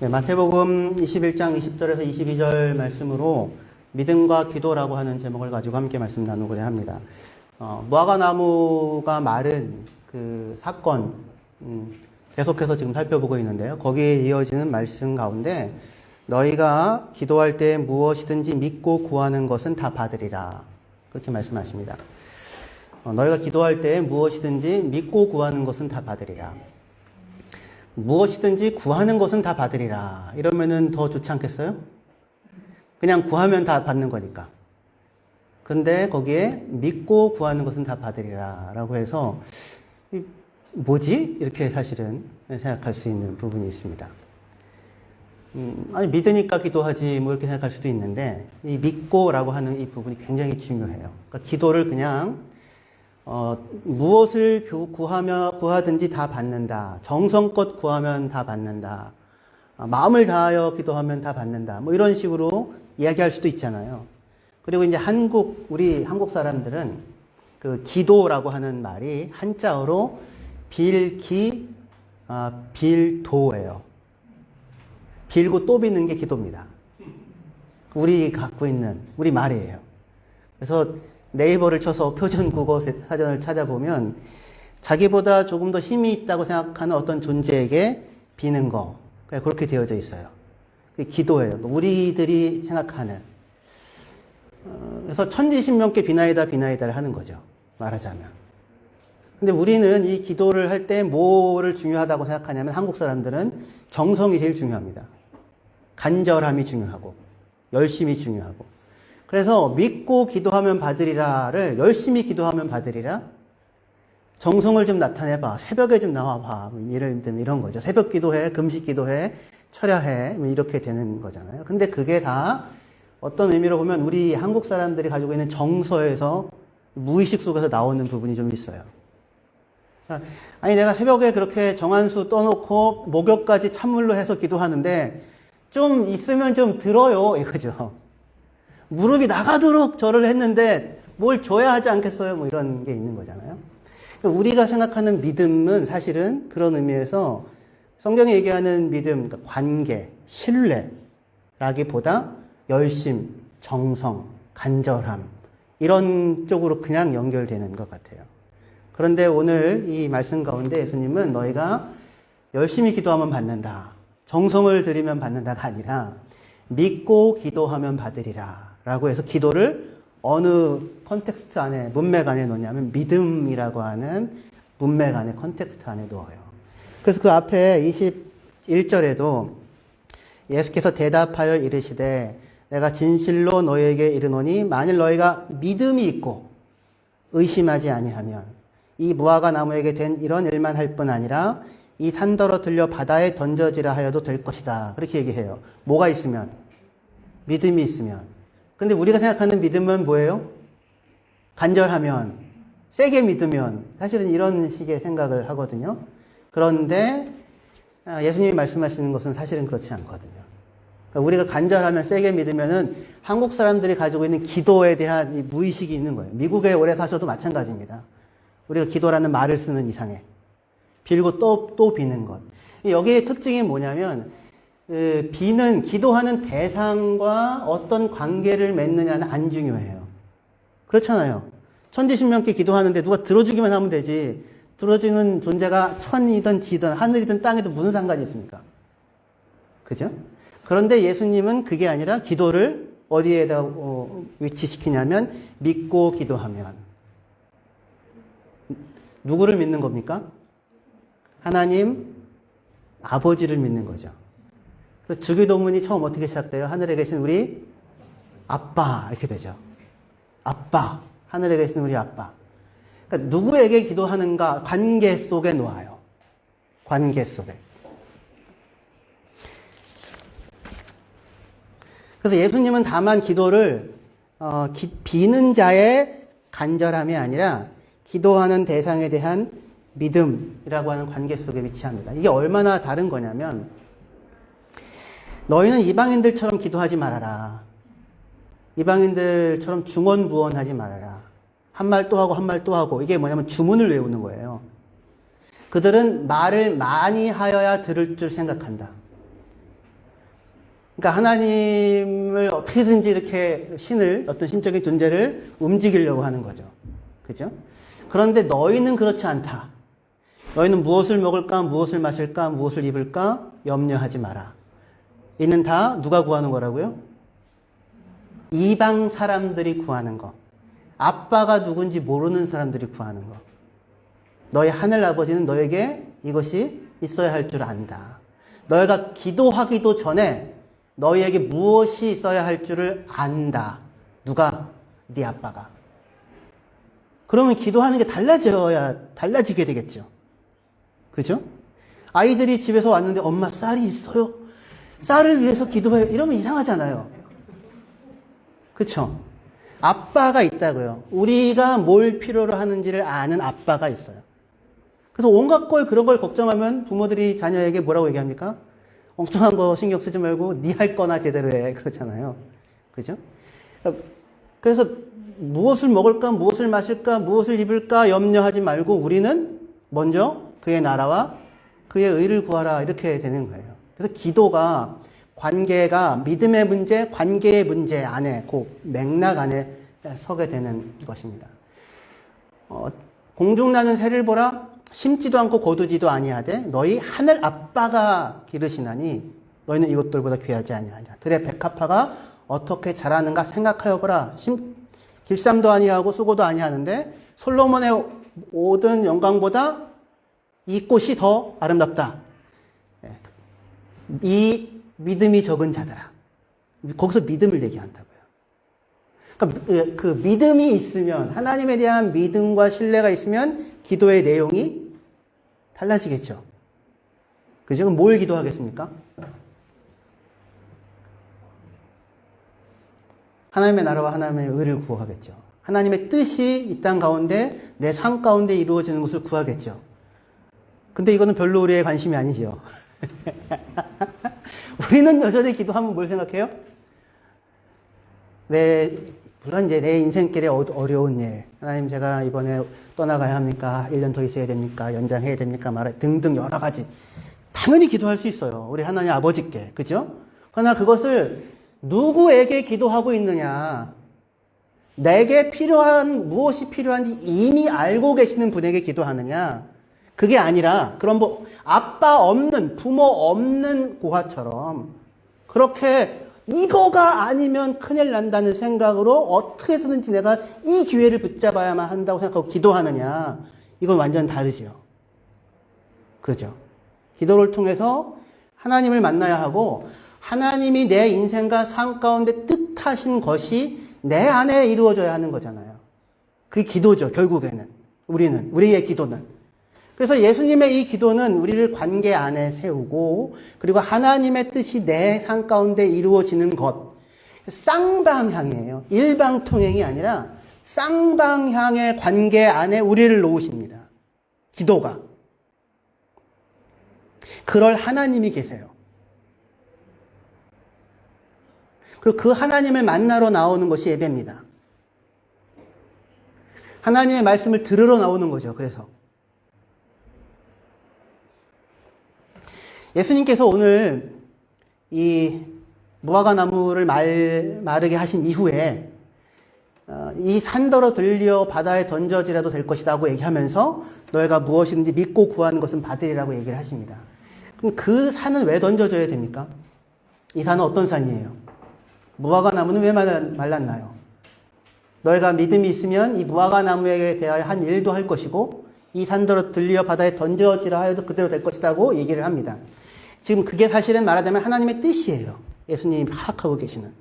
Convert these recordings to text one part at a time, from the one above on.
네, 마태복음 21장 20절에서 22절 말씀으로 믿음과 기도라고 하는 제목을 가지고 함께 말씀 나누고자 합니다. 무화과 나무가 마른 그 사건, 계속해서 지금 살펴보고 있는데요. 거기에 이어지는 말씀 가운데 너희가 기도할 때 무엇이든지 믿고 구하는 것은 다 받으리라. 그렇게 말씀하십니다. 너희가 기도할 때 무엇이든지 믿고 구하는 것은 다 받으리라. 무엇이든지 구하는 것은 다 받으리라. 이러면은 더 좋지 않겠어요? 그냥 구하면 다 받는 거니까. 근데 거기에 믿고 구하는 것은 다 받으리라. 라고 해서, 뭐지? 이렇게 사실은 생각할 수 있는 부분이 있습니다. 아니, 믿으니까 기도하지, 뭐 이렇게 생각할 수도 있는데, 이 믿고라고 하는 이 부분이 굉장히 중요해요. 그러니까 기도를 그냥, 무엇을 구하든지 다 받는다. 정성껏 구하면 다 받는다. 마음을 다하여 기도하면 다 받는다. 뭐 이런 식으로 이야기할 수도 있잖아요. 그리고 이제 우리 한국 사람들은 그 기도라고 하는 말이 한자어로 빌도예요. 빌고 또 빚는 게 기도입니다. 우리 갖고 있는, 우리 말이에요. 그래서 네이버를 쳐서 표준 국어 사전을 찾아보면 자기보다 조금 더 힘이 있다고 생각하는 어떤 존재에게 비는 거, 그렇게 되어져 있어요. 그게 기도예요. 우리들이 생각하는. 그래서 천지신명께 비나이다를 하는 거죠. 말하자면. 근데 우리는 이 기도를 할 때 뭐를 중요하다고 생각하냐면 한국 사람들은 정성이 제일 중요합니다. 간절함이 중요하고 열심히 중요하고. 그래서 믿고 기도하면 받으리라를 열심히 기도하면 받으리라. 정성을 좀 나타내봐. 새벽에 좀 나와봐. 예를 들면 이런 거죠. 새벽 기도해, 금식 기도해, 철야해. 이렇게 되는 거잖아요. 근데 그게 다 어떤 의미로 보면 우리 한국 사람들이 가지고 있는 정서에서 무의식 속에서 나오는 부분이 좀 있어요. 아니, 내가 새벽에 그렇게 정한수 떠놓고 목욕까지 찬물로 해서 기도하는데 좀 있으면 좀 들어요. 이거죠. 무릎이 나가도록 절을 했는데 뭘 줘야 하지 않겠어요? 뭐 이런 게 있는 거잖아요. 우리가 생각하는 믿음은 사실은 그런 의미에서 성경이 얘기하는 믿음, 그러니까 관계, 신뢰라기보다 열심, 정성, 간절함 이런 쪽으로 그냥 연결되는 것 같아요. 그런데 오늘 이 말씀 가운데 예수님은 너희가 열심히 기도하면 받는다. 정성을 들이면 받는다가 아니라 믿고 기도하면 받으리라. 라고 해서 기도를 어느 컨텍스트 안에, 문맥 안에 놓냐면 믿음이라고 하는 문맥 안에, 컨텍스트 안에 놓아요. 그래서 그 앞에 21절에도 예수께서 대답하여 이르시되 내가 진실로 너희에게 이르노니 만일 너희가 믿음이 있고 의심하지 아니하면 이 무화과 나무에게 된 이런 일만 할 뿐 아니라 이 산더러 들려 바다에 던져지라 하여도 될 것이다. 그렇게 얘기해요. 뭐가 있으면? 믿음이 있으면. 근데 우리가 생각하는 믿음은 뭐예요? 간절하면, 세게 믿으면, 사실은 이런 식의 생각을 하거든요. 그런데 예수님이 말씀하시는 것은 사실은 그렇지 않거든요. 그러니까 우리가 간절하면, 세게 믿으면은 한국 사람들이 가지고 있는 기도에 대한 이 무의식이 있는 거예요. 미국에 오래 사셔도 마찬가지입니다. 우리가 기도라는 말을 쓰는 이상에. 빌고 또 비는 것. 여기의 특징이 뭐냐면 기도하는 대상과 어떤 관계를 맺느냐는 안 중요해요. 그렇잖아요. 천지신명께 기도하는데 누가 들어주기만 하면 되지. 들어주는 존재가 천이든 지든 하늘이든 땅이든 무슨 상관이 있습니까? 그죠? 그런데 예수님은 그게 아니라 기도를 어디에다 위치시키냐면 믿고 기도하면. 누구를 믿는 겁니까? 하나님 아버지를 믿는 거죠. 그래서 주기도문이 처음 어떻게 시작돼요? 하늘에 계신 우리 아빠 이렇게 되죠. 아빠, 하늘에 계신 우리 아빠. 그러니까 누구에게 기도하는가 관계 속에 놓아요. 관계 속에. 그래서 예수님은 다만 기도를 비는 자의 간절함이 아니라 기도하는 대상에 대한 믿음이라고 하는 관계 속에 위치합니다. 이게 얼마나 다른 거냐면 너희는 이방인들처럼 기도하지 말아라. 이방인들처럼 중언부언하지 말아라. 한 말 또 하고 한 말 또 하고. 이게 뭐냐면 주문을 외우는 거예요. 그들은 말을 많이 하여야 들을 줄 생각한다. 그러니까 하나님을 어떻게든지 이렇게 신을, 어떤 신적인 존재를 움직이려고 하는 거죠. 그죠? 그런데 너희는 그렇지 않다. 너희는 무엇을 먹을까, 무엇을 마실까, 무엇을 입을까 염려하지 마라. 이는 다 누가 구하는 거라고요? 이방 사람들이 구하는 거. 아빠가 누군지 모르는 사람들이 구하는 거. 너희 하늘 아버지는 너에게 이것이 있어야 할 줄 안다. 너희가 기도하기도 전에 너희에게 무엇이 있어야 할 줄을 안다. 누가? 네 아빠가. 그러면 기도하는 게 달라지게 되겠죠. 그죠? 아이들이 집에서 왔는데 엄마 쌀이 있어요? 쌀을 위해서 기도해요. 이러면 이상하잖아요. 그쵸? 아빠가 있다고요. 우리가 뭘 필요로 하는지를 아는 아빠가 있어요. 그래서 온갖 걸, 그런 걸 걱정하면 부모들이 자녀에게 뭐라고 얘기합니까? 엉뚱한 거 신경 쓰지 말고 네 할 거나 제대로 해. 그렇잖아요. 그죠? 그래서 무엇을 먹을까, 무엇을 마실까, 무엇을 입을까 염려하지 말고 우리는 먼저 그의 나라와 그의 의를 구하라. 이렇게 되는 거예요. 그래서 기도가 관계가 믿음의 문제, 관계의 문제 안에, 그 맥락 안에 서게 되는 것입니다. 공중나는 새를 보라. 심지도 않고 거두지도 아니하되 너희 하늘 아빠가 기르시나니 너희는 이것들보다 귀하지 아니하냐. 들의 백합화가 어떻게 자라는가 생각하여 보라. 길쌈도 아니하고 수고도 아니하는데 솔로몬의 모든 영광보다 이 꽃이 더 아름답다. 이 믿음이 적은 자들아. 거기서 믿음을 얘기한다고요. 그러니까 그 믿음이 있으면, 하나님에 대한 믿음과 신뢰가 있으면 기도의 내용이 달라지겠죠. 그죠? 그럼 뭘 기도하겠습니까? 하나님의 나라와 하나님의 의를 구하겠죠. 하나님의 뜻이 이 땅 가운데, 내 삶 가운데 이루어지는 것을 구하겠죠. 근데 이거는 별로 우리의 관심이 아니죠. 우리는 여전히 기도하면 뭘 생각해요? 물론 이제 내 인생길에 어려운 일, 하나님 제가 이번에 떠나가야 합니까? 1년 더 있어야 됩니까? 연장해야 됩니까? 등등 여러 가지. 당연히 기도할 수 있어요. 우리 하나님 아버지께. 그죠? 그러나 그것을 누구에게 기도하고 있느냐? 내게 무엇이 필요한지 이미 알고 계시는 분에게 기도하느냐? 그게 아니라, 그런 아빠 없는, 부모 없는 고아처럼, 그렇게 이거가 아니면 큰일 난다는 생각으로 어떻게 해서든지 내가 이 기회를 붙잡아야만 한다고 생각하고 기도하느냐. 이건 완전 다르죠. 그죠? 기도를 통해서 하나님을 만나야 하고, 하나님이 내 인생과 삶 가운데 뜻하신 것이 내 안에 이루어져야 하는 거잖아요. 그게 기도죠, 결국에는. 우리의 기도는. 그래서 예수님의 이 기도는 우리를 관계 안에 세우고, 그리고 하나님의 뜻이 내 삶 가운데 이루어지는 것. 쌍방향이에요. 일방통행이 아니라 쌍방향의 관계 안에 우리를 놓으십니다. 기도가. 그럴 하나님이 계세요. 그리고 그 하나님을 만나러 나오는 것이 예배입니다. 하나님의 말씀을 들으러 나오는 거죠. 그래서 예수님께서 오늘 이 무화과 나무를 마르게 하신 이후에 이 산더러 들려 바다에 던져지라도 될 것이라고 얘기하면서 너희가 무엇이든지 믿고 구하는 것은 받으리라고 얘기를 하십니다. 그럼 그 산은 왜 던져져야 됩니까? 이 산은 어떤 산이에요? 무화과 나무는 왜 말랐나요? 너희가 믿음이 있으면 이 무화과 나무에 대하여 한 일도 할 것이고 이 산더러 들려 바다에 던져지라 하여도 그대로 될 것이라고 얘기를 합니다. 지금 그게 사실은 말하자면 하나님의 뜻이에요. 예수님이 파악하고 계시는.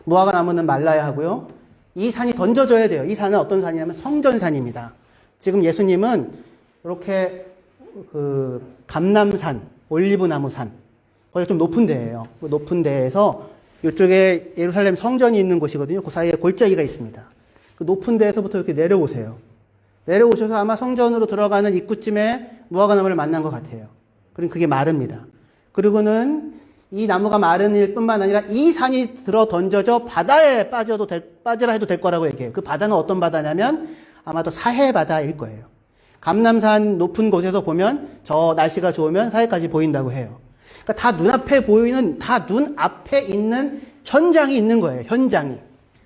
무화과 나무는 말라야 하고요. 이 산이 던져져야 돼요. 이 산은 어떤 산이냐면 성전산입니다. 지금 예수님은 이렇게 감람산, 올리브나무산, 거기가 좀 높은 데예요. 그 높은 데에서 이쪽에 예루살렘 성전이 있는 곳이거든요. 그 사이에 골짜기가 있습니다. 그 높은 데에서부터 이렇게 내려오세요. 내려오셔서 아마 성전으로 들어가는 입구쯤에 무화과 나무를 만난 것 같아요. 그럼 그게 마릅니다. 그리고는 이 나무가 마른 일뿐만 아니라 이 산이 들어 던져져 바다에 빠지라 해도 될 거라고 얘기해요. 그 바다는 어떤 바다냐면 아마도 사해 바다일 거예요. 감람산 높은 곳에서 보면 저 날씨가 좋으면 사해까지 보인다고 해요. 그러니까 다 눈앞에 보이는, 다 눈앞에 있는 현장이 있는 거예요. 현장이.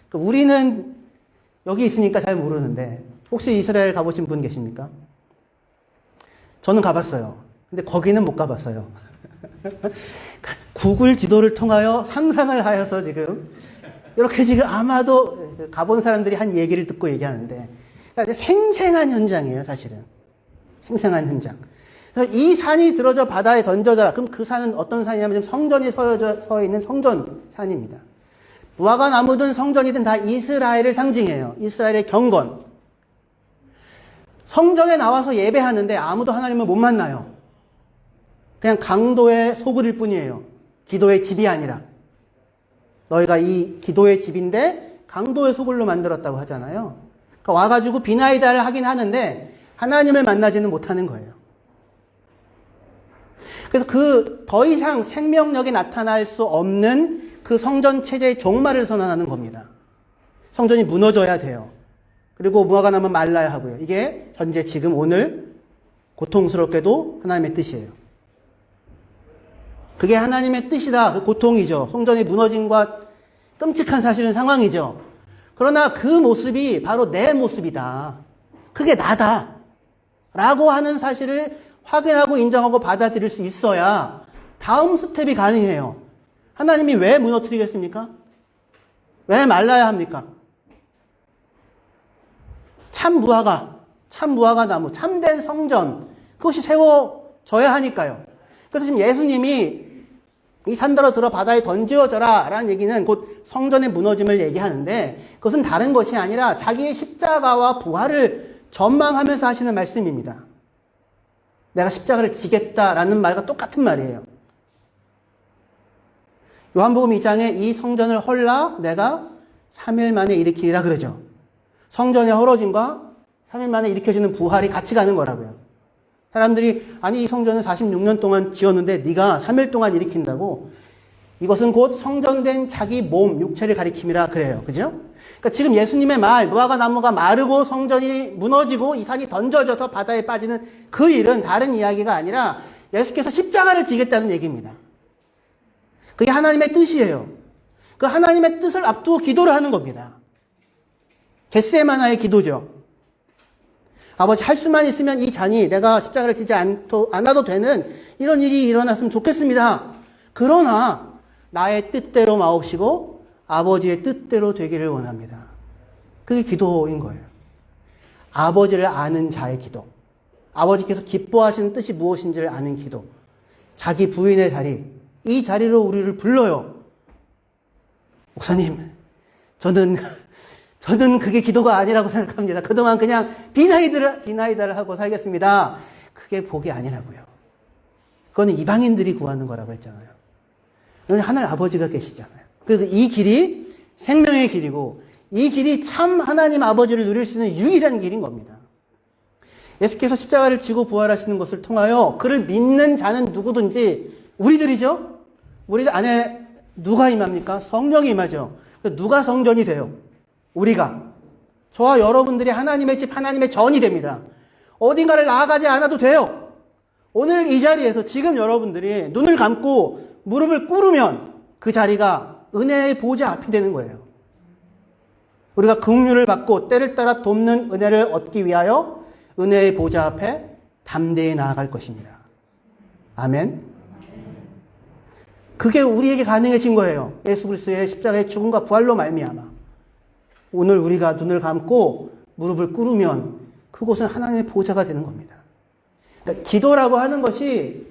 그러니까 우리는 여기 있으니까 잘 모르는데 혹시 이스라엘 가보신 분 계십니까? 저는 가봤어요. 근데 거기는 못 가봤어요. 구글 지도를 통하여 상상을 하여서 지금 이렇게 지금 아마도 가본 사람들이 한 얘기를 듣고 얘기하는데, 그러니까 생생한 현장이에요, 사실은. 생생한 현장. 그래서 이 산이 들어져 바다에 던져져라. 그럼 그 산은 어떤 산이냐면 지금 성전이 서 있는 성전 산입니다. 무화과 나무든 성전이든 다 이스라엘을 상징해요. 이스라엘의 경건. 성전에 나와서 예배하는데 아무도 하나님을 못 만나요. 그냥 강도의 소굴일 뿐이에요. 기도의 집이 아니라. 너희가 이 기도의 집인데 강도의 소굴로 만들었다고 하잖아요. 그러니까 와가지고 비나이다를 하긴 하는데 하나님을 만나지는 못하는 거예요. 그래서 그 더 이상 생명력이 나타날 수 없는 그 성전 체제의 종말을 선언하는 겁니다. 성전이 무너져야 돼요. 그리고 무화과 나무는 말라야 하고요. 이게 현재 지금 오늘 고통스럽게도 하나님의 뜻이에요. 그게 하나님의 뜻이다. 그 고통이죠. 성전이 무너짐과 끔찍한 사실은 상황이죠. 그러나 그 모습이 바로 내 모습이다. 그게 나다. 라고 하는 사실을 확인하고 인정하고 받아들일 수 있어야 다음 스텝이 가능해요. 하나님이 왜 무너뜨리겠습니까? 왜 말라야 합니까? 참 무화과 나무, 참된 성전, 그것이 세워져야 하니까요. 그래서 지금 예수님이 이 산더러 들어 바다에 던지어져라 라는 얘기는 곧 성전의 무너짐을 얘기하는데, 그것은 다른 것이 아니라 자기의 십자가와 부활을 전망하면서 하시는 말씀입니다. 내가 십자가를 지겠다라는 말과 똑같은 말이에요. 요한복음 2장에 이 성전을 헐라 내가 3일 만에 일으키리라 그러죠. 성전의 헐어짐과 3일 만에 일으켜지는 부활이 같이 가는 거라고요. 사람들이 아니 이 성전은 46년 동안 지었는데 네가 3일 동안 일으킨다고? 이것은 곧 성전된 자기 몸, 육체를 가리킴이라 그래요. 그죠? 그러니까 지금 예수님의 말, 무화과 나무가 마르고 성전이 무너지고 이 산이 던져져서 바다에 빠지는 그 일은 다른 이야기가 아니라 예수께서 십자가를 지겠다는 얘기입니다. 그게 하나님의 뜻이에요. 그 하나님의 뜻을 앞두고 기도를 하는 겁니다. 겟세마나의 기도죠. 아버지, 할 수만 있으면 이 잔이 내가 십자가를 지지 않아도 되는 이런 일이 일어났으면 좋겠습니다. 그러나 나의 뜻대로 마옵시고 아버지의 뜻대로 되기를 원합니다. 그게 기도인 거예요. 아버지를 아는 자의 기도. 아버지께서 기뻐하시는 뜻이 무엇인지를 아는 기도. 자기 부인의 자리, 이 자리로 우리를 불러요. 목사님, 저는 그게 기도가 아니라고 생각합니다. 그동안 그냥 비나이다를 하고 살겠습니다. 그게 복이 아니라고요. 그거는 이방인들이 구하는 거라고 했잖아요. 여기 하늘 아버지가 계시잖아요. 그래서 이 길이 생명의 길이고 이 길이 참 하나님 아버지를 누릴 수 있는 유일한 길인 겁니다. 예수께서 십자가를 지고 부활하시는 것을 통하여 그를 믿는 자는 누구든지 우리들이죠. 우리 안에 누가 임합니까? 성령이 임하죠. 누가 성전이 돼요? 우리가. 저와 여러분들이 하나님의 집, 하나님의 전이 됩니다. 어딘가를 나아가지 않아도 돼요. 오늘 이 자리에서 지금 여러분들이 눈을 감고 무릎을 꿇으면 그 자리가 은혜의 보좌 앞이 되는 거예요. 우리가 긍휼을 받고 때를 따라 돕는 은혜를 얻기 위하여 은혜의 보좌 앞에 담대히 나아갈 것이니라. 아멘. 그게 우리에게 가능해진 거예요. 예수 그리스도의 십자가의 죽음과 부활로 말미암아. 오늘 우리가 눈을 감고 무릎을 꿇으면 그곳은 하나님의 보좌가 되는 겁니다. 그러니까 기도라고 하는 것이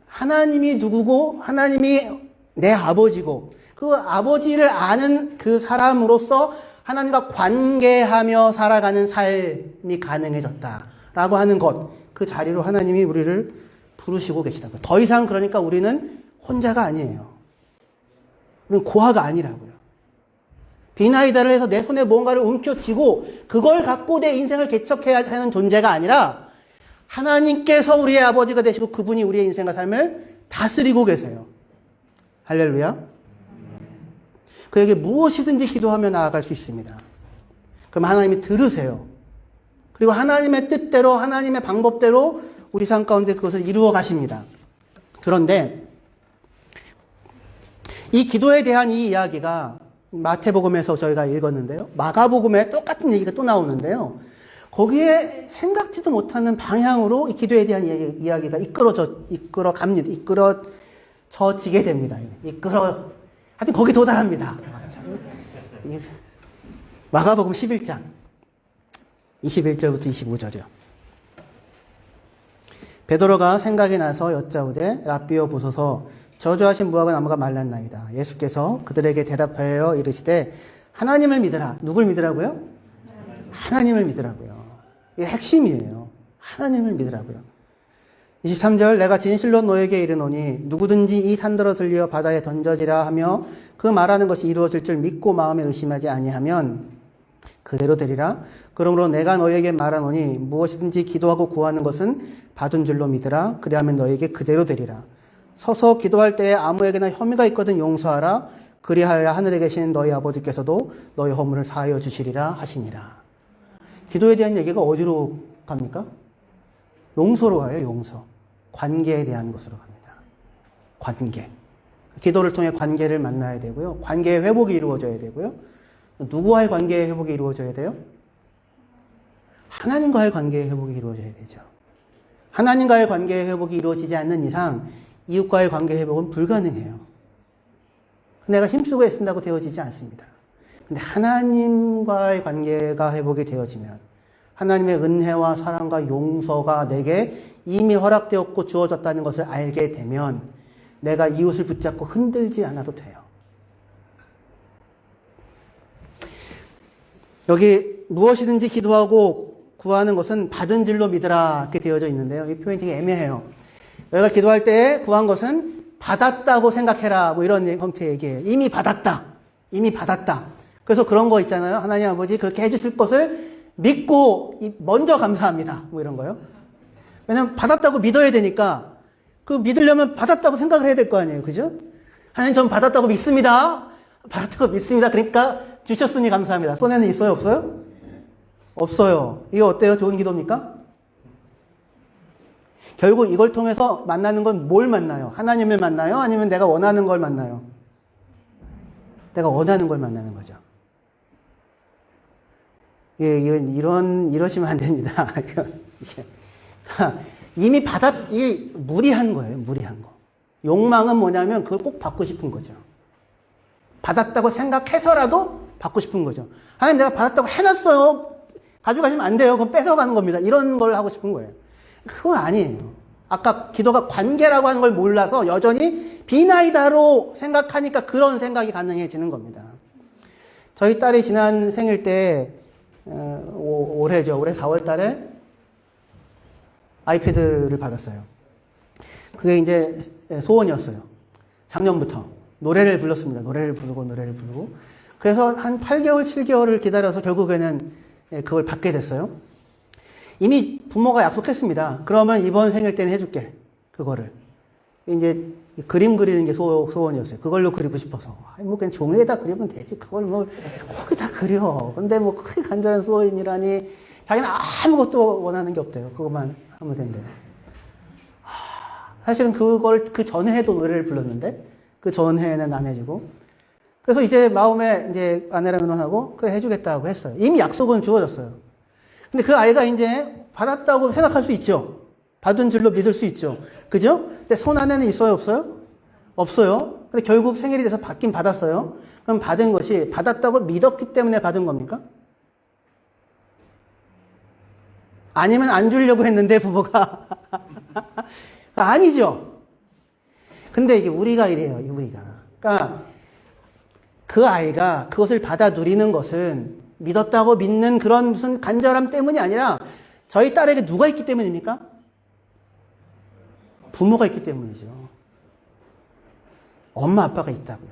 하나님이 누구고 하나님이 내 아버지고 그 아버지를 아는 그 사람으로서 하나님과 관계하며 살아가는 삶이 가능해졌다라고 하는 것, 그 자리로 하나님이 우리를 부르시고 계시다고요. 더 이상 그러니까 우리는 혼자가 아니에요. 우리는 고아가 아니라고요. 비나이다를 해서 내 손에 무언가를 움켜쥐고 그걸 갖고 내 인생을 개척해야 하는 존재가 아니라 하나님께서 우리의 아버지가 되시고 그분이 우리의 인생과 삶을 다스리고 계세요. 할렐루야. 그에게 무엇이든지 기도하며 나아갈 수 있습니다. 그럼 하나님이 들으세요. 그리고 하나님의 뜻대로 하나님의 방법대로 우리 삶 가운데 그것을 이루어 가십니다. 그런데 이 기도에 대한 이 이야기가 마태복음에서 저희가 읽었는데요. 마가복음에 똑같은 얘기가 또 나오는데요. 거기에 생각지도 못하는 방향으로 이 기도에 대한 이야기가 이끌어지게 됩니다. 하여튼 거기 도달합니다. 마가복음 11장 21절부터 25절이요. 베드로가 생각이 나서 여짜오되 랍비여 보소서 저주하신 무화과 나무가 말랐나이다. 예수께서 그들에게 대답하여 이르시되 하나님을 믿으라. 누굴 믿으라고요? 하나님을 믿으라고요. 이게 핵심이에요. 하나님을 믿으라고요. 23절 내가 진실로 너에게 이르노니 누구든지 이 산더러 들려 바다에 던져지라 하며 그 말하는 것이 이루어질 줄 믿고 마음에 의심하지 아니하면 그대로 되리라. 그러므로 내가 너에게 말하노니 무엇이든지 기도하고 구하는 것은 받은 줄로 믿으라. 그리하면 너에게 그대로 되리라. 서서 기도할 때에 아무에게나 혐의가 있거든 용서하라. 그리하여야 하늘에 계신 너희 아버지께서도 너희 허물을 사하여 주시리라 하시니라. 기도에 대한 얘기가 어디로 갑니까? 용서로 가요. 용서. 관계에 대한 것으로 갑니다. 관계. 기도를 통해 관계를 만나야 되고요. 관계의 회복이 이루어져야 되고요. 누구와의 관계의 회복이 이루어져야 돼요? 하나님과의 관계의 회복이 이루어져야 되죠. 하나님과의 관계의 회복이 이루어지지 않는 이상 이웃과의 관계 회복은 불가능해요. 내가 힘쓰고 애쓴다고 되어지지 않습니다. 근데 하나님과의 관계가 회복이 되어지면 하나님의 은혜와 사랑과 용서가 내게 이미 허락되었고 주어졌다는 것을 알게 되면 내가 이웃을 붙잡고 흔들지 않아도 돼요. 여기 무엇이든지 기도하고 구하는 것은 받은 줄로 믿으라 이렇게 되어져 있는데요. 이 표현이 되게 애매해요. 너희가 기도할 때 구한 것은 받았다고 생각해라. 뭐 이런 형태의 얘기예요. 이미 받았다. 이미 받았다. 그래서 그런 거 있잖아요. 하나님 아버지 그렇게 해주실 것을 믿고 먼저 감사합니다. 뭐 이런 거요. 왜냐면 받았다고 믿어야 되니까 그 믿으려면 받았다고 생각을 해야 될 거 아니에요. 그죠? 하나님 전 받았다고 믿습니다. 받았다고 믿습니다. 그러니까 주셨으니 감사합니다. 손에는 있어요? 없어요? 없어요. 이게 어때요? 좋은 기도입니까? 결국 이걸 통해서 만나는 건 뭘 만나요? 하나님을 만나요? 아니면 내가 원하는 걸 만나요? 내가 원하는 걸 만나는 거죠. 예, 이러시면 안 됩니다. 이미 이게 무리한 거예요, 무리한 거. 욕망은 뭐냐면 그걸 꼭 받고 싶은 거죠. 받았다고 생각해서라도 받고 싶은 거죠. 아니, 내가 받았다고 해놨어요. 가져가시면 안 돼요. 그건 뺏어가는 겁니다. 이런 걸 하고 싶은 거예요. 그건 아니에요. 아까 기도가 관계라고 하는 걸 몰라서 여전히 비나이다로 생각하니까 그런 생각이 가능해지는 겁니다. 저희 딸이 지난 생일 때, 올해죠. 올해 4월 달에 아이패드를 받았어요. 그게 이제 소원이었어요. 작년부터. 노래를 불렀습니다. 노래를 부르고. 그래서 한 8개월, 7개월을 기다려서 결국에는 그걸 받게 됐어요. 이미 부모가 약속했습니다. 그러면 이번 생일 때는 해줄게. 그거를. 이제 그림 그리는 게 소원이었어요. 그걸로 그리고 싶어서. 뭐 그냥 종이에다 그리면 되지. 그걸 뭐 거기다 그려. 근데 뭐 크게 간절한 소원이라니 자기는 아무것도 원하는 게 없대요. 그것만 하면 된대요. 사실은 그걸 그 전해에도 노래를 불렀는데 그 전해에는 안 해주고. 그래서 이제 마음에 이제 아내랑 의논하고 그래 해주겠다고 했어요. 이미 약속은 주어졌어요. 근데 그 아이가 이제 받았다고 생각할 수 있죠. 받은 줄로 믿을 수 있죠. 그죠? 근데 손 안에는 있어요, 없어요? 없어요. 근데 결국 생일이 돼서 받긴 받았어요. 그럼 받은 것이 받았다고 믿었기 때문에 받은 겁니까? 아니면 안 주려고 했는데 부모가 아니죠. 근데 이게 우리가 이래요. 우리가. 그러니까 그 아이가 그것을 받아 누리는 것은 믿었다고 믿는 그런 무슨 간절함 때문이 아니라 저희 딸에게 누가 있기 때문입니까? 부모가 있기 때문이죠. 엄마 아빠가 있다고요.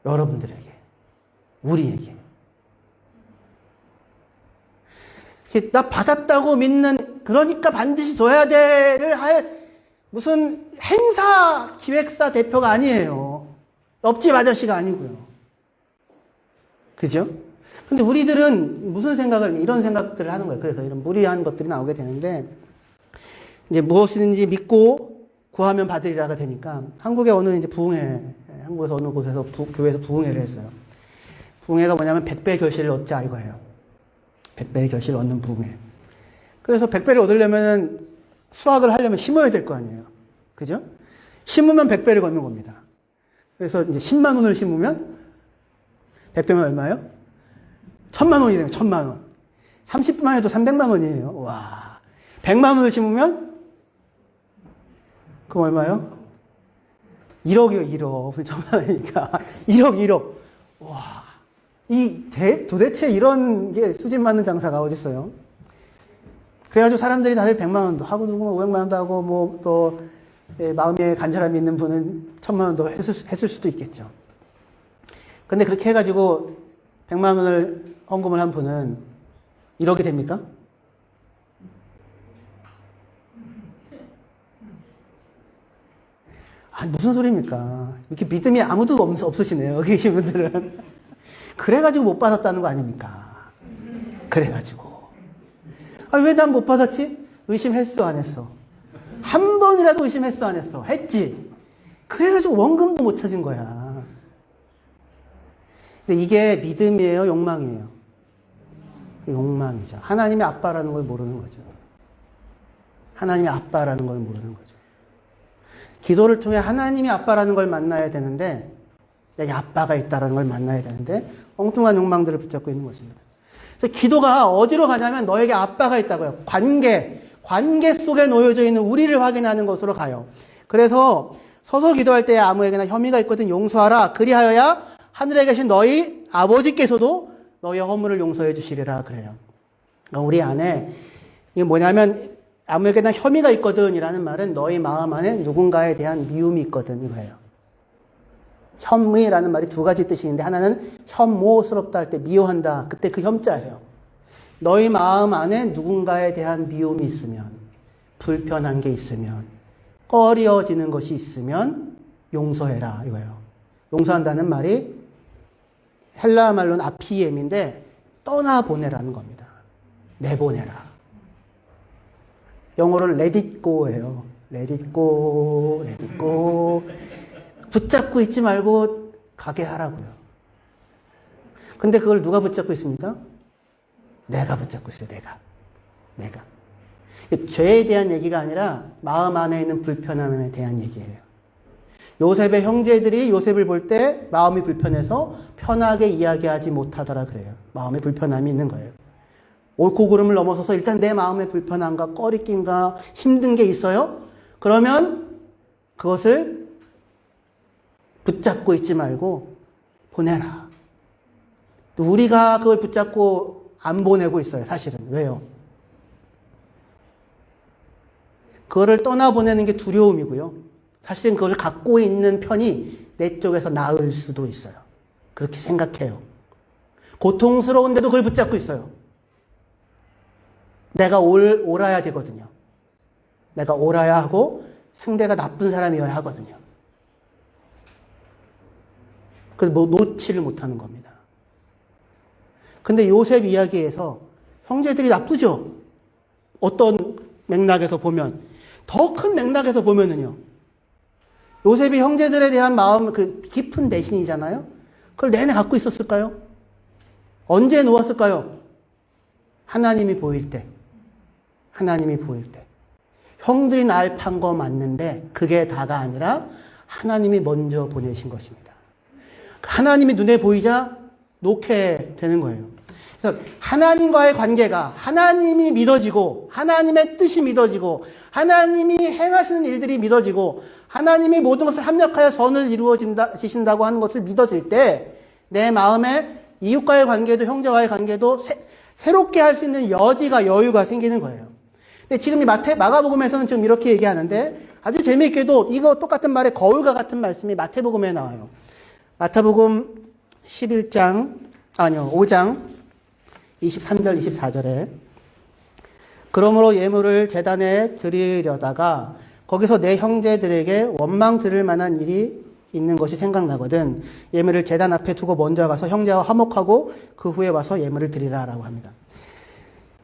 여러분들에게. 우리에게. 나 받았다고 믿는 그러니까 반드시 줘야 돼를 할 무슨 행사 기획사 대표가 아니에요. 옆집 아저씨가 아니고요. 그죠? 근데 우리들은 무슨 이런 생각들을 하는 거예요. 그래서 이런 무리한 것들이 나오게 되는데, 이제 무엇이든지 믿고 구하면 받으리라가 되니까, 한국의 어느 이제 부흥회 한국에서 어느 곳에서 교회에서 부흥회를 했어요. 부흥회가 뭐냐면 100배 결실을 얻자 이거예요. 100배의 결실을 얻는 부흥회. 그래서 100배를 얻으려면 수확을 하려면 심어야 될 거 아니에요. 그죠? 심으면 100배를 걷는 겁니다. 그래서 이제 10만 원을 심으면 100배면 얼마예요? 1000만 원이 돼요. 1000만 원. 30분만 해도 300만 원이에요. 와. 100만 원을 심으면 그럼 얼마예요? 1억이요, 1억. 1000만 원이니까 1억. 와. 도대체 이런 게 수집 맞는 장사가 어딨어요? 그래가지고 사람들이 다들 100만 원도 하고, 누구 500만 원도 하고, 뭐, 또, 마음에 간절함이 있는 분은 1000만 원도 했을 수도 있겠죠. 근데 그렇게 해가지고 100만 원을 헌금을 한 분은 1억이 됩니까? 아, 무슨 소리입니까? 이렇게 믿음이 아무도 없으시네요. 여기 계신 분들은. 그래가지고 못 받았다는 거 아닙니까? 그래가지고. 아, 왜 난 못 받았지? 의심했어, 안 했어? 한 번이라도 의심했어, 안 했어? 했지? 그래가지고 원금도 못 찾은 거야. 근데 이게 믿음이에요, 욕망이에요? 욕망이죠. 하나님의 아빠라는 걸 모르는 거죠. 하나님의 아빠라는 걸 모르는 거죠. 기도를 통해 하나님의 아빠라는 걸 만나야 되는데, 내게 아빠가 있다는 걸 만나야 되는데, 엉뚱한 욕망들을 붙잡고 있는 것입니다. 그래서 기도가 어디로 가냐면 너에게 아빠가 있다고요. 관계 속에 놓여져 있는 우리를 확인하는 것으로 가요. 그래서 서서 기도할 때에 아무에게나 혐의가 있거든 용서하라. 그리하여야 하늘에 계신 너희 아버지께서도 너희의 허물을 용서해 주시리라 그래요. 그러니까 우리 안에 이게 뭐냐면 아무에게나 혐의가 있거든 이라는 말은 너희 마음 안에 누군가에 대한 미움이 있거든 이거예요. 혐의라는 말이 두 가지 뜻이 있는데 하나는 혐오스럽다 할 때 미워한다. 그때 그 혐자예요. 너희 마음 안에 누군가에 대한 미움이 있으면 불편한 게 있으면 꺼려지는 것이 있으면 용서해라 이거예요. 용서한다는 말이 헬라 말로는 아피엠인데 떠나보내라는 겁니다. 내보내라. 영어로는 let it go예요. let it go, let it go. 붙잡고 있지 말고 가게 하라고요. 근데 그걸 누가 붙잡고 있습니까? 내가 붙잡고 있어요. 내가. 죄에 대한 얘기가 아니라 마음 안에 있는 불편함에 대한 얘기예요. 요셉의 형제들이 요셉을 볼 때 마음이 불편해서 편하게 이야기하지 못하더라 그래요. 마음에 불편함이 있는 거예요. 옳고 그름을 넘어서서 일단 내 마음에 불편함과 꺼리낌과 힘든 게 있어요? 그러면 그것을 붙잡고 있지 말고 보내라. 우리가 그걸 붙잡고 안 보내고 있어요. 사실은. 왜요? 그거를 떠나보내는 게 두려움이고요. 사실은 그걸 갖고 있는 편이 내 쪽에서 나을 수도 있어요. 그렇게 생각해요. 고통스러운데도 그걸 붙잡고 있어요. 내가 옳아야 되거든요. 내가 옳아야 하고 상대가 나쁜 사람이어야 하거든요. 그래서 뭐 놓지를 못하는 겁니다. 근데 요셉 이야기에서 형제들이 나쁘죠? 어떤 맥락에서 보면, 더 큰 맥락에서 보면은요, 요셉이 형제들에 대한 마음, 그 깊은 내신이잖아요? 그걸 내내 갖고 있었을까요? 언제 놓았을까요? 하나님이 보일 때. 형들이 날 판 거 맞는데, 그게 다가 아니라 하나님이 먼저 보내신 것입니다. 하나님이 눈에 보이자 놓게 되는 거예요. 그래서 하나님과의 관계가 하나님이 믿어지고 하나님의 뜻이 믿어지고 하나님이 행하시는 일들이 믿어지고 하나님이 모든 것을 합력하여 선을 이루어지신다고 하는 것을 믿어질 때 내 마음에 이웃과의 관계도 형제와의 관계도 새롭게 할 수 있는 여유가 생기는 거예요. 근데 지금 이 마가복음에서는 지금 이렇게 얘기하는데 아주 재미있게도 이거 똑같은 말에 거울과 같은 말씀이 마태복음에 나와요. 마태복음 5장 23절 24절에 그러므로 예물을 제단에 드리려다가 거기서 내 형제들에게 원망 들을 만한 일이 있는 것이 생각나거든 예물을 제단 앞에 두고 먼저 가서 형제와 화목하고 그 후에 와서 예물을 드리라라고 합니다.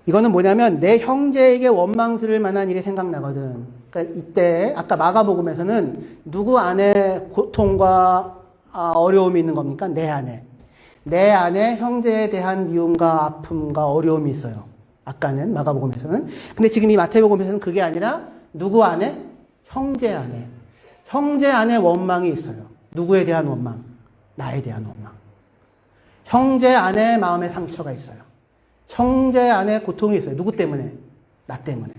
이거는 뭐냐면 내 형제에게 원망 들을 만한 일이 생각나거든. 그러니까 이때 아까 마가복음에서는 누구 안에 고통과 어려움이 있는 겁니까? 내 안에. 내 안에 형제에 대한 미움과 아픔과 어려움이 있어요. 아까는 마가복음에서는. 근데 지금 이 마태복음에서는 그게 아니라 누구 안에? 형제 안에. 형제 안에 원망이 있어요. 누구에 대한 원망? 나에 대한 원망. 형제 안에 마음의 상처가 있어요. 형제 안에 고통이 있어요. 누구 때문에? 나 때문에.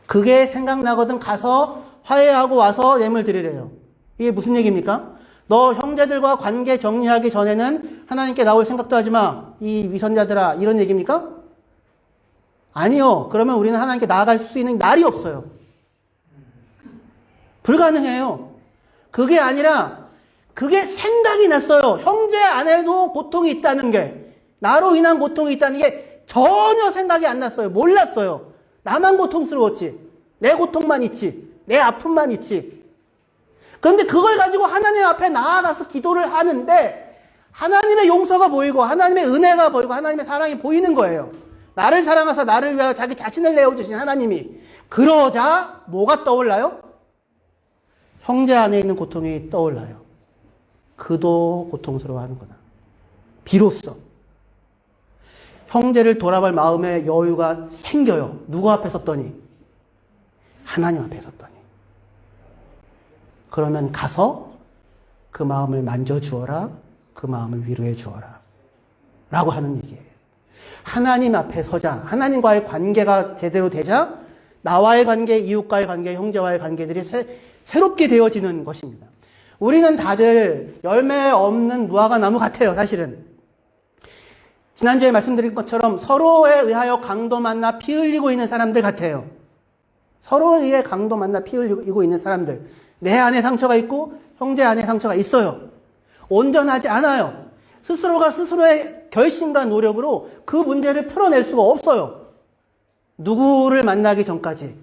그게 생각나거든 가서 화해하고 와서 예물 드리래요. 이게 무슨 얘기입니까? 너 형제들과 관계 정리하기 전에는 하나님께 나올 생각도 하지 마. 이 위선자들아. 이런 얘기입니까? 아니요. 그러면 우리는 하나님께 나아갈 수 있는 날이 없어요. 불가능해요. 그게 아니라 그게 생각이 났어요. 형제 안에도 고통이 있다는 게, 나로 인한 고통이 있다는 게 전혀 생각이 안 났어요. 몰랐어요. 나만 고통스러웠지. 내 고통만 있지. 내 아픔만 있지. 그런데 그걸 가지고 하나님 앞에 나아가서 기도를 하는데 하나님의 용서가 보이고 하나님의 은혜가 보이고 하나님의 사랑이 보이는 거예요. 나를 사랑하사 나를 위하여 자기 자신을 내어주신 하나님이. 그러자 뭐가 떠올라요? 형제 안에 있는 고통이 떠올라요. 그도 고통스러워하는구나. 비로소 형제를 돌아볼 마음의 여유가 생겨요. 누구 앞에 섰더니? 하나님 앞에 섰더니. 그러면 가서 그 마음을 만져주어라. 그 마음을 위로해 주어라. 라고 하는 얘기예요. 하나님 앞에 서자. 하나님과의 관계가 제대로 되자 나와의 관계, 이웃과의 관계, 형제와의 관계들이 새롭게 되어지는 것입니다. 우리는 다들 열매 없는 무화과 나무 같아요. 사실은. 지난주에 말씀드린 것처럼 서로에 의하여 강도 만나 피 흘리고 있는 사람들 같아요. 서로에 의해 강도 만나 피 흘리고 있는 사람들. 내 안에 상처가 있고 형제 안에 상처가 있어요. 온전하지 않아요. 스스로가 스스로의 결심과 노력으로 그 문제를 풀어낼 수가 없어요. 누구를 만나기 전까지,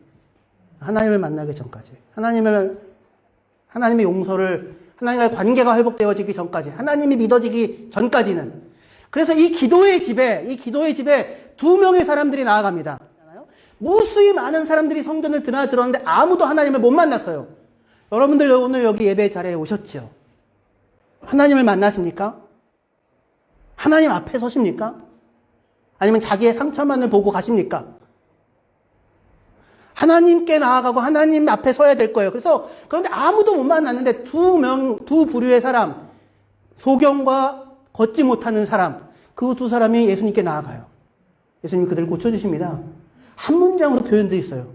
하나님을 만나기 전까지, 하나님의 용서를, 하나님과의 관계가 회복되어지기 전까지, 하나님이 믿어지기 전까지는. 그래서 이 기도의 집에 2명의 사람들이 나아갑니다. 무수히 많은 사람들이 성전을 들었는데 아무도 하나님을 못 만났어요. 여러분들 오늘 여기 예배 자리에 오셨죠? 하나님을 만나십니까? 하나님 앞에 서십니까? 아니면 자기의 상처만을 보고 가십니까? 하나님께 나아가고 하나님 앞에 서야 될 거예요. 그런데 아무도 못 만났는데 두 부류의 사람, 소경과 걷지 못하는 사람, 그 두 사람이 예수님께 나아가요. 예수님이 그들을 고쳐주십니다. 한 문장으로 표현되어 있어요.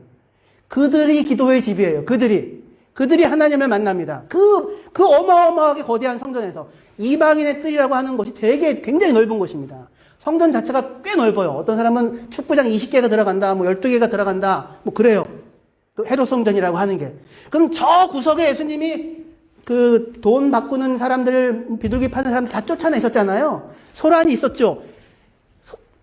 그들이 기도의 집이에요. 그들이 하나님을 만납니다. 그 어마어마하게 거대한 성전에서. 이방인의 뜰이라고 하는 것이 굉장히 넓은 곳입니다. 성전 자체가 꽤 넓어요. 어떤 사람은 축구장 20개가 들어간다, 12개가 들어간다, 그래요. 헤롯 성전이라고 하는 게. 그럼 저 구석에 예수님이 그 돈 바꾸는 사람들, 비둘기 파는 사람들 다 쫓아내셨잖아요. 소란이 있었죠.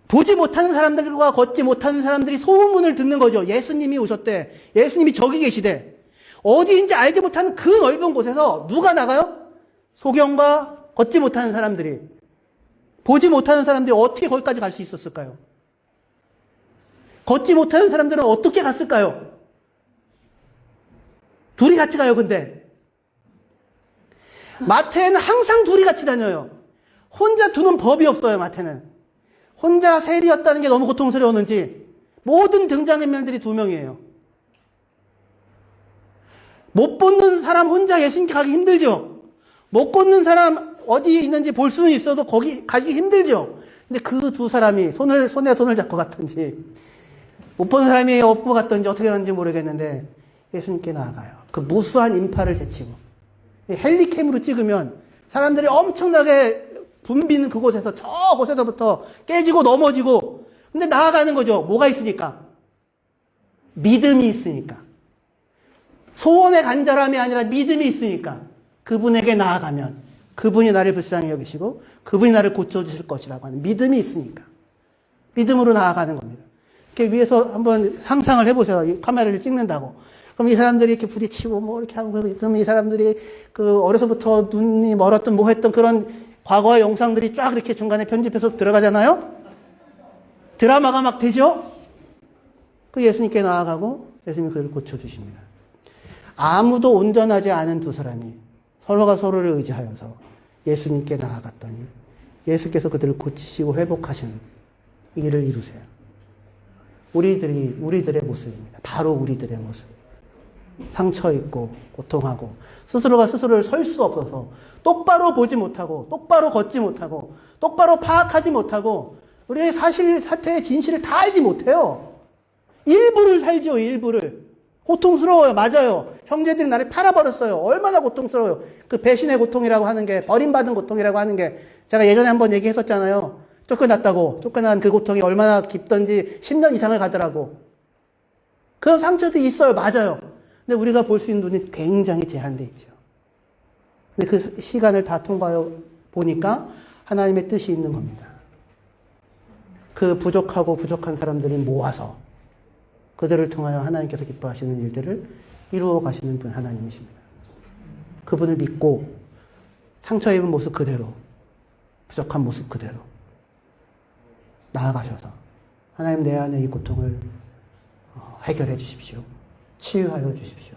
보지 못하는 사람들과 걷지 못하는 사람들이 소문을 듣는 거죠. 예수님이 오셨대. 예수님이 저기 계시대. 어디인지 알지 못하는 그 넓은 곳에서 누가 나가요? 소경과 걷지 못하는 사람들이. 보지 못하는 사람들이 어떻게 거기까지 갈 수 있었을까요? 걷지 못하는 사람들은 어떻게 갔을까요? 둘이 같이 가요, 근데. 마태는 항상 둘이 같이 다녀요. 혼자 두는 법이 없어요, 마태는. 혼자 세리였다는 게 너무 고통스러웠는지 모든 등장인물들이 2명이에요. 못 보는 사람 혼자 예수님께 가기 힘들죠. 못 걷는 사람 어디 있는지 볼 수는 있어도 거기 가기 힘들죠. 근데 그 두 사람이 손에 손을 잡고 갔던지 못 보는 사람이 업고 갔던지 어떻게 갔는지 모르겠는데 예수님께 나아가요. 그 무수한 인파를 제치고 헬리캠으로 찍으면 사람들이 엄청나게 붐비는 그곳에서 저곳에서부터 깨지고 넘어지고 근데 나아가는 거죠. 뭐가 있으니까? 믿음이 있으니까. 소원의 간절함이 아니라 믿음이 있으니까 그분에게 나아가면 그분이 나를 불쌍히 여기시고 그분이 나를 고쳐주실 것이라고 하는 믿음이 있으니까 믿음으로 나아가는 겁니다. 이렇게 위에서 한번 상상을 해보세요. 이 카메라를 찍는다고. 그럼 이 사람들이 이렇게 부딪히고 이렇게 하고 그럼 이 사람들이 그 어려서부터 눈이 멀었던 뭐 했던 그런 과거의 영상들이 쫙 이렇게 중간에 편집해서 들어가잖아요. 드라마가 막 되죠. 그 예수님께 나아가고 예수님이 그를 고쳐주십니다. 아무도 온전하지 않은 두 사람이 서로가 서로를 의지하여서 예수님께 나아갔더니 예수께서 그들을 고치시고 회복하시는 이 일을 이루세요. 우리들의 모습입니다. 바로 우리들의 모습. 상처 있고 고통하고 스스로가 스스로를 설 수 없어서 똑바로 보지 못하고 똑바로 걷지 못하고 똑바로 파악하지 못하고 우리의 사태의 진실을 다 알지 못해요. 일부를 살지요. 일부를. 고통스러워요. 맞아요. 형제들이 나를 팔아버렸어요. 얼마나 고통스러워요. 그 배신의 고통이라고 하는 게, 버림받은 고통이라고 하는 게 제가 예전에 한번 얘기했었잖아요. 쫓겨났다고. 쫓겨난 그 고통이 얼마나 깊던지 10년 이상을 가더라고. 그런 상처도 있어요. 맞아요. 근데 우리가 볼 수 있는 눈이 굉장히 제한되어 있죠. 근데 그 시간을 다 통과해 보니까 하나님의 뜻이 있는 겁니다. 그 부족한 사람들을 모아서 그들을 통하여 하나님께서 기뻐하시는 일들을 이루어 가시는 분 하나님이십니다. 그분을 믿고 상처 입은 모습 그대로, 부족한 모습 그대로 나아가셔서 하나님 내 안에 이 고통을 해결해 주십시오. 치유하여 주십시오.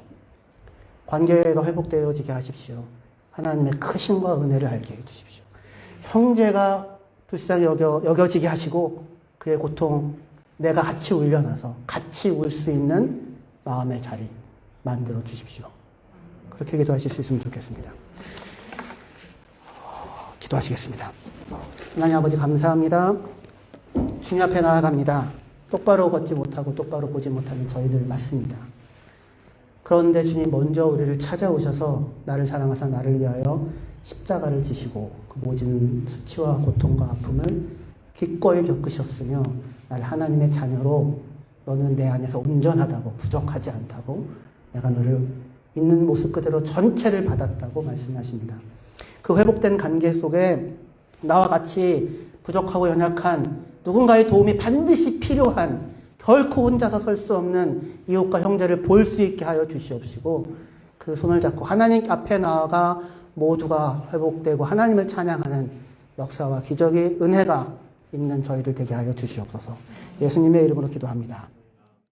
관계가 회복되어지게 하십시오. 하나님의 크심과 은혜를 알게 해 주십시오. 형제가 불쌍히 여겨지게 하시고 그의 고통 내가 같이 울려놔서 같이 울 수 있는 마음의 자리 만들어 주십시오. 그렇게 기도하실 수 있으면 좋겠습니다. 기도하시겠습니다. 하나님 아버지 감사합니다. 주님 앞에 나아갑니다. 똑바로 걷지 못하고 똑바로 보지 못하는 저희들 맞습니다. 그런데 주님 먼저 우리를 찾아오셔서 나를 사랑하사 나를 위하여 십자가를 지시고 그 모든 수치와 고통과 아픔을 기꺼이 겪으셨으며 나를 하나님의 자녀로 너는 내 안에서 온전하다고 부족하지 않다고 내가 너를 있는 모습 그대로 전체를 받았다고 말씀하십니다. 그 회복된 관계 속에 나와 같이 부족하고 연약한 누군가의 도움이 반드시 필요한 결코 혼자서 설 수 없는 이웃과 형제를 볼 수 있게 하여 주시옵시고 그 손을 잡고 하나님 앞에 나아가 모두가 회복되고 하나님을 찬양하는 역사와 기적의 은혜가 있는 저희들 되게 하여 주시옵소서. 예수님의 이름으로 기도합니다.